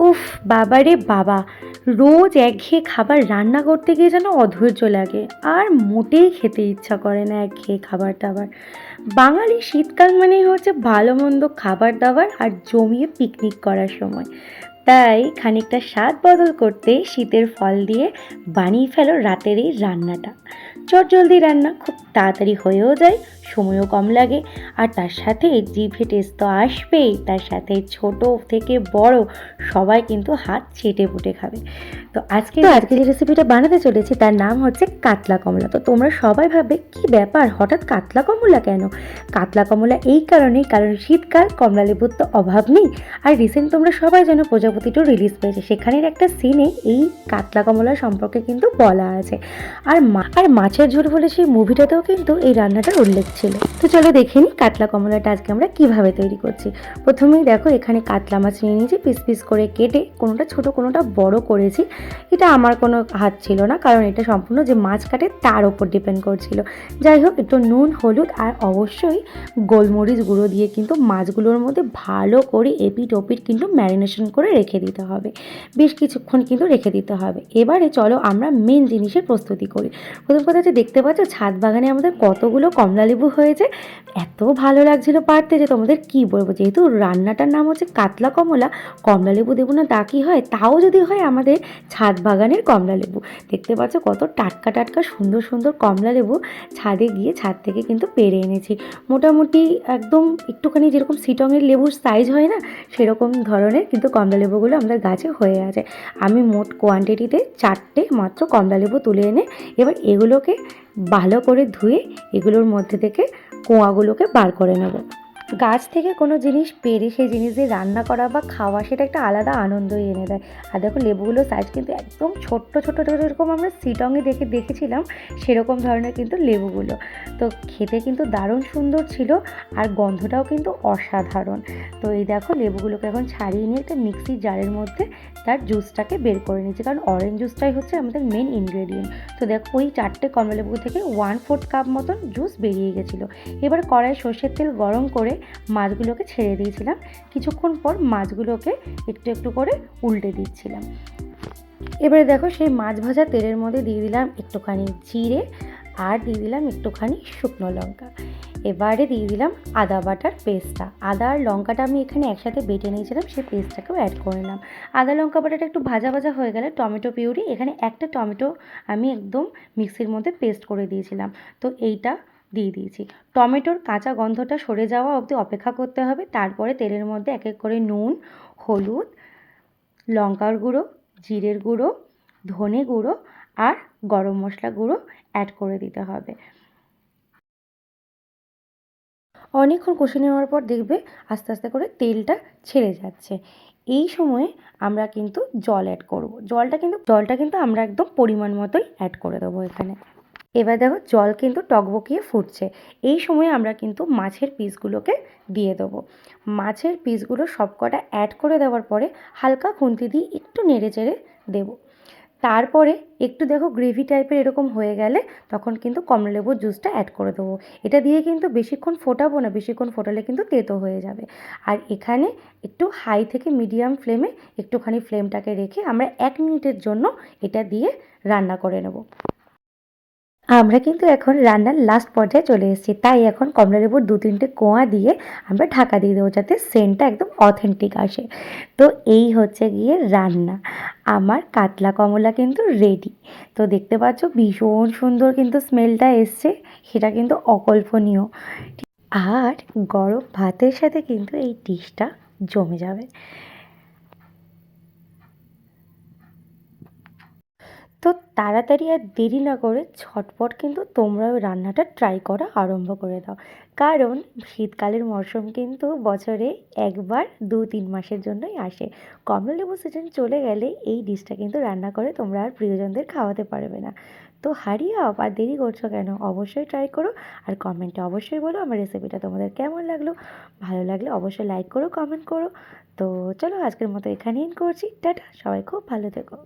উফ! বাবারে বাবা! রোজ একঘেয়ে খাবার রান্না করতে গিয়ে যেন অধৈর্য লাগে। আর মোটেই খেতে ইচ্ছা করে না একঘেয়ে খাবার-দাবার। বাঙালির শীতকাল মানেই হচ্ছে ভালো-মন্দ খাবার-দাবার আর জমিয়ে পিকনিক করার সময়। তাই খানিকটা স্বাদ বদল করতে শীতের ফল দিয়ে বানিয়ে ফেলো রাতের এই রান্নাটা। চটজলদি রান্না, খুব তাড়াতাড়ি হয়েও যায়, সময়ও কম লাগে, আর তার সাথে জিভে টেস্ট তো আসবেই, তার সাথে ছোট থেকে বড় সবাই কিন্তু হাত চেটেপুটে খাবে। তো আজকে যে রেসিপিটা বানাতে চলেছি তার নাম হচ্ছে কাতলা কমলা। তো তোমরা সবাই ভাববে কি ব্যাপার, হঠাৎ কাতলা কমলা কেন? কাতলা কমলা এই কারণেই, কারণ শীতকাল, কমলা লেবুর তো অভাব নেই। আর রিসেন্ট তোমরা সবাই জানো প্রজাপতি 2 রিলিজ পেয়েছে, সেখানের একটা সিনে এই কাতলা কমলা সম্পর্কে কিন্তু বলা আছে। আর মাছের ঝোল বলে সেই মুভিটাতেও কিন্তু এই রান্নাটার উল্লেখ ছিল। তো চলো দেখে নিই কাতলা কমলাটা আজকে আমরা কিভাবে তৈরি করছি। প্রথমেই দেখো এখানে কাতলা মাছ নিয়ে নিয়েছি, পিস পিস করে কেটে, কোনোটা ছোট কোনোটা বড় করেছি। এটা আমার কোনো হাত ছিল না, কারণ এটা সম্পূর্ণ যে মাছ কাটে তার ওপর ডিপেন্ড করছিল। যাই হোক, একটু নুন, হলুদ আর অবশ্যই গোলমরিচ গুঁড়ো দিয়ে কিন্তু মাছগুলোর মধ্যে ভালো করে এপিট ওপিট কিন্তু ম্যারিনেশন করে রেখে দিতে হবে। বেশ কিছুক্ষণ কিন্তু রেখে দিতে হবে। এবারে চলো আমরা মেন জিনিসের প্রস্তুতি করি। প্রথম কথা যে দেখতে পাচ্ছ ছাদ বাগানে আমাদের কতগুলো কমলা লেবু হয়েছে। এত ভালো লাগছিল পারতে যে তোমাদের কি বলবো। যেহেতু রান্নাটার নাম হচ্ছে কাতলা কমলা, কমলা লেবু দেবো না তা কি হয়? তাও যদি হয় আমাদের ছাদ বাগানের কমলা লেবু। দেখতে পাচ্ছ কত টাটকা টাটকা সুন্দর সুন্দর কমলা লেবু ছাদে গিয়ে ছাদ থেকে কিন্তু পেড়ে এনেছি। মোটামুটি একদম একটুখানি যেরকম সিটংয়ের লেবুর সাইজ হয় না, সেরকম ধরনের কিন্তু কমলা লেবুগুলো আমাদের গাছে হয়ে আছে। আমি মোট কোয়ান্টিটিতে 4টে মাত্র কমলা লেবু তুলে এনে এবার এগুলোকে ভালো করে ধুয়ে এগুলোর মধ্যে থেকে কোঁয়াগুলোকে বার করে নেব। গাছ থেকে কোনো জিনিস পেড়ে সেই জিনিস দিয়ে রান্না করা বা খাওয়া, সেটা একটা আলাদা আনন্দই এনে দেয়। আর দেখো লেবুগুলোর সাইজ কিন্তু একদম ছোট্ট ছোট্ট যেরকম আমরা সিটংয়ে দেখেছিলাম সেরকম ধরনের কিন্তু লেবুগুলো। তো খেতে কিন্তু দারুণ সুন্দর ছিল, আর গন্ধটাও কিন্তু অসাধারণ। তো এই দেখো লেবুগুলোকে এখন ছাড়িয়ে নিয়ে একটা মিক্সির জারের মধ্যে তার জুসটাকে বের করে নিচ্ছি, কারণ অরেঞ্জ জুসটাই হচ্ছে আমাদের মেন ইনগ্রেডিয়েন্ট। তো দেখো ওই 4টে কমলা লেবু থেকে 1/4 কাপ মতন জুস বেরিয়ে গেছিলো। এবার কড়াই সর্ষের তেল গরম করে মাছগুলোকে ছেড়ে দিয়েছিলাম। কিছুক্ষণ পর মাছগুলোকে একটু একটু করে উল্টে দিচ্ছিলাম। এবারে দেখো সেই মাছ ভাজা তেলের মধ্যে দিয়ে দিলাম একটুখানি জিরে, আর দিয়ে দিলাম একটুখানি শুকনো লঙ্কা। এবারে দিয়ে দিলাম আদা বাটার পেস্টটা। আদা আর লঙ্কাটা আমি এখানে একসাথে বেটে নিয়েছিলাম, সেই পেস্টটাকেও অ্যাড করে নিলাম। আদা লঙ্কা বাটাটা একটু ভাজা ভাজা হয়ে গেলে টমেটো পিউরি, এখানে একটা টমেটো আমি একদম মিক্সির মধ্যে পেস্ট করে দিয়েছিলাম, তো এইটা দিয়ে দিয়েছি। টমেটোর কাঁচা গন্ধটা সরে যাওয়া অবধি অপেক্ষা করতে হবে। তারপরে তেলের মধ্যে এক এক করে নুন, হলুদ, লঙ্কার গুঁড়ো, জিরের গুঁড়ো, ধনে গুঁড়ো আর গরম মশলা গুঁড়ো অ্যাড করে দিতে হবে। অনেকক্ষণ কষে নেওয়ার পর দেখবে আস্তে আস্তে করে তেলটা ছেড়ে যাচ্ছে। এই সময়ে আমরা কিন্তু জল অ্যাড করব। জলটা কিন্তু আমরা একদম পরিমাণ মতোই অ্যাড করে দেবো এখানে। এবার দেখো জল কিন্তু টকবকিয়ে ফুটছে। এই সময় আমরা কিন্তু মাছের পিসগুলোকে দিয়ে দেবো। মাছের পিসগুলো সবকটা অ্যাড করে দেওয়ার পরে হালকা খুন্তি দিয়ে একটু নেড়ে চেড়ে দেবো। তারপরে একটু দেখো গ্রেভি টাইপের এরকম হয়ে গেলে তখন কিন্তু কমলালেবুর জুসটা অ্যাড করে দেবো। এটা দিয়ে কিন্তু বেশিক্ষণ ফোটাবো না, বেশিক্ষণ ফোটালে কিন্তু তেতো হয়ে যাবে। আর এখানে একটু হাই থেকে মিডিয়াম ফ্লেমে একটুখানি ফ্লেমটাকে রেখে আমরা 1 মিনিটের জন্য এটা দিয়ে রান্না করে নেব। আমরা কিন্তু এখন রান্নার লাস্ট পর্যায়ে চলে এসেছি, তাই এখন কমলালেবুর 2-3টে কোয়া দিয়ে আমরা ঢাকা দিয়ে দেবো, যাতে সেন্টটা একদম অথেন্টিক আসে। তো এই হচ্ছে গিয়ে রান্না। আমার কাতলা কমলা কিন্তু রেডি। তো দেখতে পাচ্ছ ভীষণ সুন্দর কিন্তু স্মেলটা এসছে, সেটা কিন্তু অকল্পনীয়। আর গরম ভাতের সাথে কিন্তু এই ডিশটা জমে যাবে। তো তাড়াতাড়ি আর দেরি না করে ঝটপট কিন্তু তোমরা ওই রান্নাটা ট্রাই করা আরম্ভ করে দাও, কারণ শীতকালের মরশুম কিন্তু বছরে একবার 2-3 মাসের জন্যই আসে। কমলালেবু সিজন চলে গেলে এই ডিশটা কিন্তু রান্না করে তোমরা আর প্রিয়জনদের খাওয়াতে পারবে না। তো হারিয়ে আপ, আর দেরি করছো কেন? অবশ্যই ট্রাই করো, আর কমেন্টে অবশ্যই বলো আমার রেসিপিটা তোমাদের কেমন লাগলো। ভালো লাগলে অবশ্যই লাইক করো, কমেন্ট করো। তো চলো আজকের মতো এখানেই করছি, টাটা, সবাই খুব ভালো থেকো।